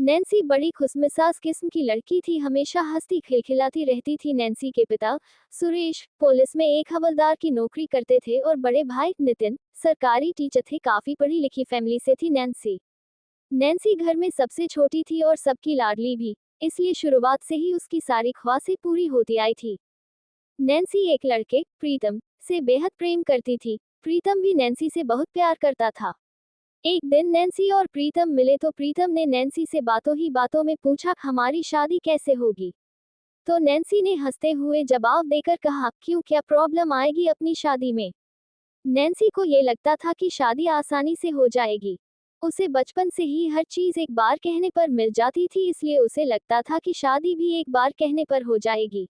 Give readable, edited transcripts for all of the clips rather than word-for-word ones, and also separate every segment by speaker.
Speaker 1: Nancy बड़ी खुशमिजाज किस्म की लड़की थी, हमेशा हंसती खिलखिलाती रहती थी। नैन्सी के पिता सुरेश पुलिस में एक हवलदार की नौकरी करते थे और बड़े भाई नितिन सरकारी टीचर थे। काफी पढ़ी लिखी फैमिली से थी नैन्सी। नैन्सी घर में सबसे छोटी थी और सबकी लाडली भी, इसलिए शुरुआत से ही उसकी सारी ख्वाहिशें पूरी होती आई थी। नैन्सी एक लड़के प्रीतम से बेहद प्रेम करती थी। प्रीतम भी नैन्सी से बहुत प्यार करता था। एक दिन नैन्सी और प्रीतम मिले तो प्रीतम ने नैन्सी से बातों ही बातों में पूछा, हमारी शादी कैसे होगी। तो नैन्सी ने हंसते हुए जवाब देकर कहा, क्यों, क्या प्रॉब्लम आएगी अपनी शादी में। नैन्सी को ये लगता था कि शादी आसानी से हो जाएगी। उसे बचपन से ही हर चीज एक बार कहने पर मिल जाती थी, इसलिए उसे लगता था कि शादी भी एक बार कहने पर हो जाएगी।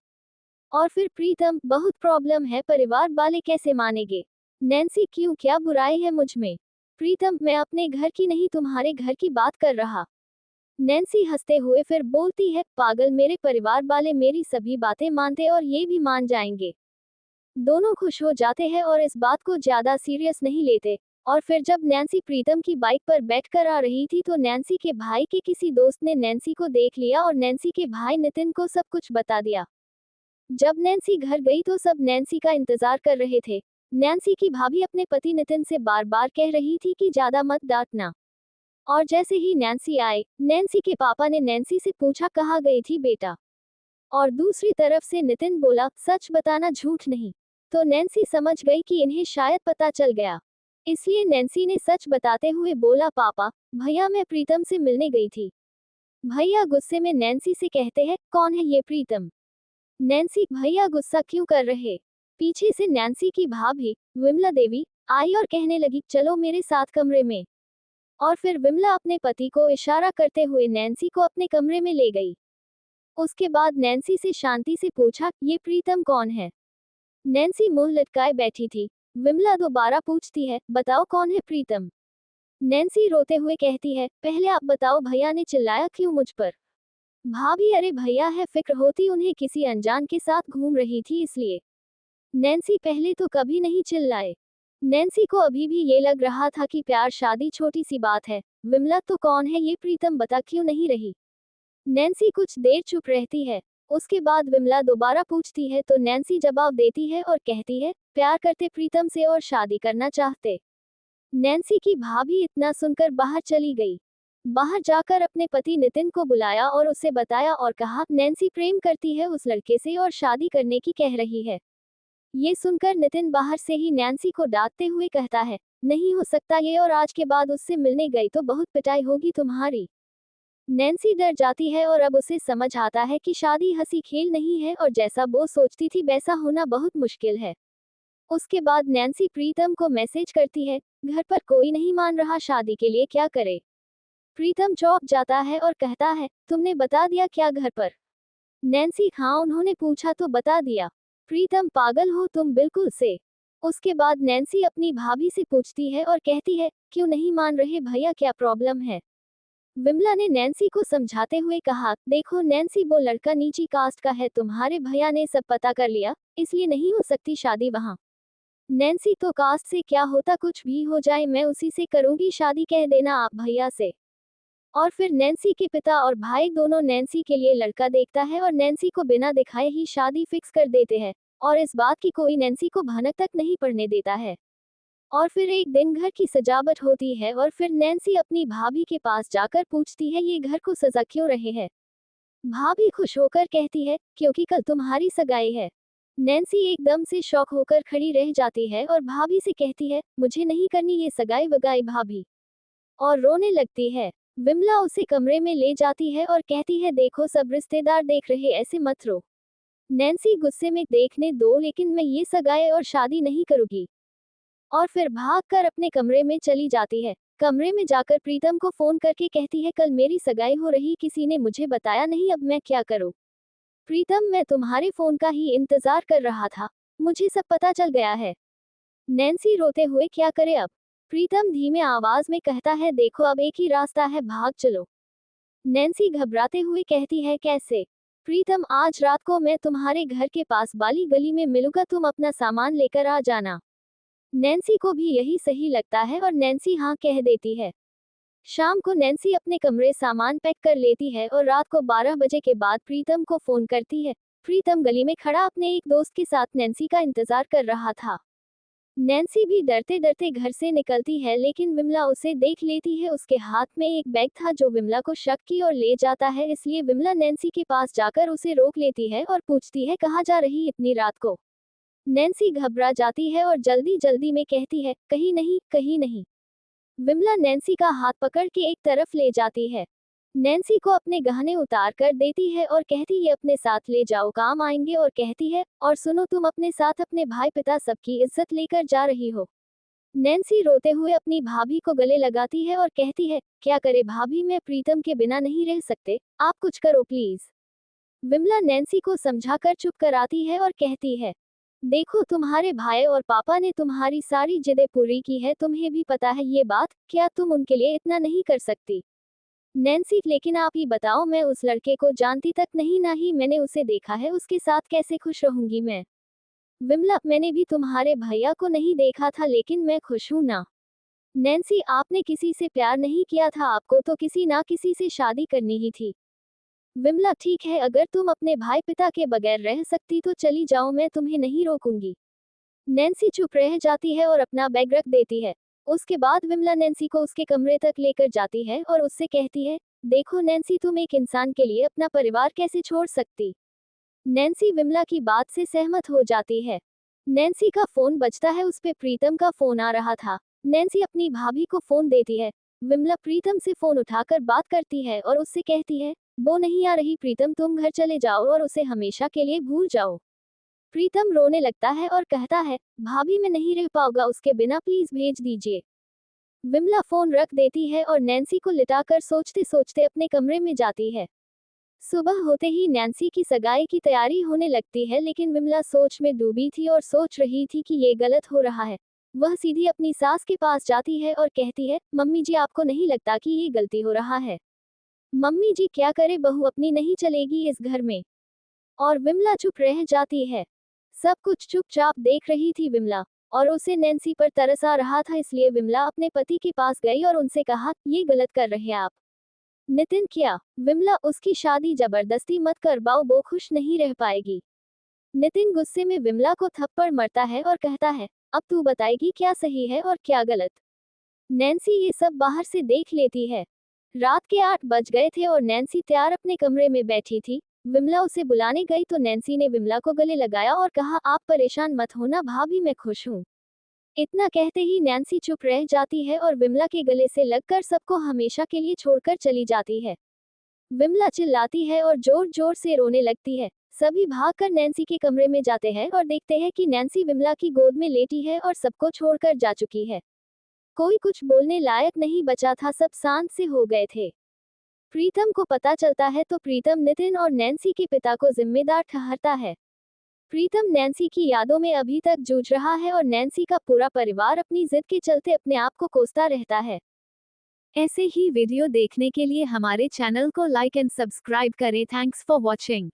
Speaker 1: और फिर प्रीतम, बहुत प्रॉब्लम है, परिवार वाले कैसे मानेंगे। नैन्सी, क्यों, क्या बुराई है मुझ में। प्रीतम, मैं अपने घर की नहीं तुम्हारे घर की बात कर रहा। नैन्सी हंसते हुए फिर बोलती है, पागल, मेरे परिवार वाले मेरी सभी बातें मानते और ये भी मान जाएंगे। दोनों खुश हो जाते हैं और इस बात को ज्यादा सीरियस नहीं लेते। और फिर जब नैन्सी प्रीतम की बाइक पर बैठकर आ रही थी तो नैन्सी के भाई के किसी दोस्त ने नैन्सी को देख लिया और नैन्सी के भाई नितिन को सब कुछ बता दिया। जब नैन्सी घर गई तो सब नैन्सी का इंतजार कर रहे थे। नैन्सी की भाभी अपने पति नितिन से बार बार कह रही थी कि ज्यादा मत डांटना। और जैसे ही नैन्सी आए, नैन्सी के पापा ने नैन्सी से पूछा, कहाँ गई थी बेटा। और दूसरी तरफ से नितिन बोला, सच बताना, झूठ नहीं। तो नैन्सी समझ गई कि इन्हें शायद पता चल गया। इसलिए नैन्सी ने सच बताते हुए बोला, पापा, भैया, मैं प्रीतम से मिलने गई थी। भैया गुस्से में नैन्सी से कहते हैं, कौन है ये प्रीतम। नैन्सी, भैया गुस्सा क्यों कर रहे। पीछे से नैन्सी की भाभी विमला देवी आई और कहने लगी, चलो मेरे साथ कमरे में। और फिर विमला अपने पति को इशारा करते हुए नैन्सी को अपने कमरे में ले गई। उसके बाद नैन्सी से शांति से पूछा, ये प्रीतम कौन है। नैन्सी मुंह लटकाए बैठी थी। विमला दोबारा पूछती है, बताओ कौन है प्रीतम। नैन्सी रोते हुए कहती है, पहले आप बताओ, भैया ने चिल्लाया क्यों मुझ पर। भाभी, अरे भैया है, फिक्र होती उन्हें किसी अनजान के साथ घूम रही थी इसलिए। नैन्सी, पहले तो कभी नहीं चिल्लाए। नैन्सी को अभी भी ये लग रहा था कि प्यार शादी छोटी सी बात है। विमला, तो कौन है ये प्रीतम, बता क्यों नहीं रही। नैन्सी कुछ देर चुप रहती है। उसके बाद विमला दोबारा पूछती है तो नैन्सी जवाब देती है और कहती है, प्यार करते प्रीतम से और शादी करना चाहते। नैन्सी की भाभी इतना सुनकर बाहर चली गई। बाहर जाकर अपने पति नितिन को बुलाया और उसे बताया और कहा, नैन्सी प्रेम करती है उस लड़के से और शादी करने की कह रही है। ये सुनकर नितिन बाहर से ही नैन्सी को डांटते हुए कहता है, नहीं हो सकता ये, और आज के बाद उससे मिलने गई तो बहुत पिटाई होगी तुम्हारी। नैन्सी डर जाती है और अब उसे समझ आता है कि शादी हंसी खेल नहीं है और जैसा वो सोचती थी वैसा होना बहुत मुश्किल है। उसके बाद नैन्सी प्रीतम को मैसेज करती है, घर पर कोई नहीं मान रहा, शादी के लिए क्या करे। प्रीतम चौंक जाता है और कहता है, तुमने बता दिया क्या घर पर। नैन्सी, हाँ, उन्होंने पूछा तो बता दिया। प्रीतम, पागल हो तुम बिल्कुल से। उसके बाद नैन्सी अपनी भाभी से पूछती है और कहती है, क्यों नहीं मान रहे भैया, क्या प्रॉब्लम है। विमला ने नैन्सी को समझाते हुए कहा, देखो नैन्सी, वो लड़का नीची कास्ट का है, तुम्हारे भैया ने सब पता कर लिया, इसलिए नहीं हो सकती शादी वहाँ। नैन्सी, तो कास्ट से क्या होता, कुछ भी हो जाए मैं उसी से करूंगी शादी, कह देना आप भैया से। और फिर नैन्सी के पिता और भाई दोनों नैन्सी के लिए लड़का देखता है और नैन्सी को बिना दिखाए ही शादी फिक्स कर देते हैं। और इस बात की कोई नैन्सी को भनक तक नहीं पड़ने देता है। और फिर एक दिन घर की सजावट होती है और फिर नैन्सी अपनी भाभी के पास जाकर पूछती है, ये घर को सजा क्यों रहे हैं। भाभी खुश होकर कहती है, क्योंकि कल तुम्हारी सगाई है। नैन्सी एकदम से शॉक होकर खड़ी रह जाती है और भाभी से कहती है, मुझे नहीं करनी ये सगाई वगाई भाभी। और रोने लगती है। विमला उसे कमरे में ले जाती है और कहती है, देखो सब रिश्तेदार देख रहे, ऐसे मत रो। नैन्सी गुस्से में, देखने दो, लेकिन मैं ये सगाई और शादी नहीं करूंगी। और फिर भागकर अपने कमरे में चली जाती है। कमरे में जाकर प्रीतम को फोन करके कहती है, कल मेरी सगाई हो रही, किसी ने मुझे बताया नहीं, अब मैं क्या करूं। प्रीतम, मैं तुम्हारे फोन का ही इंतजार कर रहा था, मुझे सब पता चल गया है। नैन्सी रोते हुए, क्या करे अब। प्रीतम धीमे आवाज में कहता है, देखो अब एक ही रास्ता है, भाग चलो। नैन्सी घबराते हुए कहती है, कैसे। प्रीतम, आज रात को मैं तुम्हारे घर के पास वाली गली में मिलूंगा, तुम अपना सामान लेकर आ जाना। नैन्सी को भी यही सही लगता है और नैन्सी हाँ कह देती है। शाम को नैन्सी अपने कमरे सामान पैक कर लेती है और रात को 12 बजे के बाद प्रीतम को फोन करती है। प्रीतम गली में खड़ा अपने एक दोस्त के साथ नैन्सी का इंतजार कर रहा था। नैन्सी भी डरते डरते घर से निकलती है, लेकिन विमला उसे देख लेती है। उसके हाथ में एक बैग था जो विमला को शक की ओर ले जाता है, इसलिए विमला नैन्सी के पास जाकर उसे रोक लेती है और पूछती है, कहाँ जा रही इतनी रात को। नैन्सी घबरा जाती है और जल्दी जल्दी में कहती है, कहीं नहीं कहीं नहीं। विमला नैन्सी का हाथ पकड़ के एक तरफ ले जाती है। नैन्सी को अपने गहने उतार कर देती है और कहती है, अपने साथ ले जाओ, काम आएंगे। और कहती है, और सुनो, तुम अपने साथ अपने भाई पिता सबकी इज्जत लेकर जा रही हो। नैन्सी रोते हुए अपनी भाभी को गले लगाती है और कहती है, क्या करे भाभी, मैं प्रीतम के बिना नहीं रह सकते, आप कुछ करो प्लीज। विमला नैन्सी को समझाकर चुप कराती है और कहती है, देखो, तुम्हारे भाई और पापा ने तुम्हारी सारी जिदें पूरी की है, तुम्हें भी पता है ये बात, क्या तुम उनके लिए इतना नहीं कर सकती। नैन्सी, लेकिन आप ही बताओ, मैं उस लड़के को जानती तक नहीं, ना ही मैंने उसे देखा है, उसके साथ कैसे खुश रहूंगी मैं। विमला, मैंने भी तुम्हारे भैया को नहीं देखा था, लेकिन मैं खुश हूं ना। नैन्सी, आपने किसी से प्यार नहीं किया था, आपको तो किसी ना किसी से शादी करनी ही थी। विमला, ठीक है, अगर तुम अपने भाई पिता के बगैर रह सकती तो चली जाओ, मैं तुम्हें नहीं रोकूंगी। नैन्सी चुप रह जाती है और अपना बैग रख देती है। उसके बाद विमला नैन्सी को उसके कमरे तक लेकर जाती है और उससे कहती है, देखो नैन्सी, तुम एक इंसान के लिए अपना परिवार कैसे छोड़ सकती। नैन्सी विमला की बात से सहमत हो जाती है। नैन्सी का फोन बजता है, उस पे प्रीतम का फोन आ रहा था। नैन्सी अपनी भाभी को फोन देती है। विमला प्रीतम से फोन उठाकर बात करती है और उससे कहती है, वो नहीं आ रही प्रीतम, तुम घर चले जाओ और उसे हमेशा के लिए भूल जाओ। प्रीतम रोने लगता है और कहता है, भाभी मैं नहीं रह पाऊंगा उसके बिना, प्लीज भेज दीजिए। विमला फोन रख देती है और नैन्सी को लिटाकर सोचते सोचते अपने कमरे में जाती है। सुबह होते ही नैन्सी की सगाई की तैयारी होने लगती है, लेकिन विमला सोच में डूबी थी और सोच रही थी कि ये गलत हो रहा है। वह सीधी अपनी सास के पास जाती है और कहती है, मम्मी जी, आपको नहीं लगता कि ये गलती हो रहा है। मम्मी जी, क्या करे, बहू अपनी नहीं चलेगी इस घर में। और विमला चुप रह जाती है। सब कुछ चुपचाप देख रही थी विमला, और उसे नैन्सी पर तरस आ रहा था, इसलिए विमला अपने पति के पास गई और उनसे कहा, ये गलत कर रहे हैं आप। नितिन, क्या विमला, उसकी शादी जबरदस्ती मत करवाओ, वो खुश नहीं रह पाएगी। नितिन गुस्से में विमला को थप्पड़ मारता है और कहता है, अब तू बताएगी क्या सही है और क्या गलत। नैन्सी ये सब बाहर से देख लेती है। रात के 8 बज गए थे और नैन्सी तैयार अपने कमरे में बैठी थी। विमला उसे बुलाने गई तो नैन्सी ने विमला को गले लगाया और कहा, आप परेशान मत होना भाभी, मैं खुश हूँ। इतना कहते ही नैन्सी चुप रह जाती है और विमला के गले से लगकर सबको हमेशा के लिए छोड़कर चली जाती है। विमला चिल्लाती है और जोर जोर से रोने लगती है। सभी भागकर नैन्सी के कमरे में जाते हैं और देखते हैं कि नैन्सी विमला की गोद में लेटी है और सबको छोड़कर जा चुकी है। कोई कुछ बोलने लायक नहीं बचा था, सब शांत से हो गए थे। प्रीतम को पता चलता है तो प्रीतम नितिन और नैन्सी के पिता को जिम्मेदार ठहरता है। प्रीतम नैन्सी की यादों में अभी तक जूझ रहा है और नैन्सी का पूरा परिवार अपनी जिद के चलते अपने आप को कोसता रहता है। ऐसे ही वीडियो देखने के लिए हमारे चैनल को लाइक एंड सब्सक्राइब करें। Thanks for watching.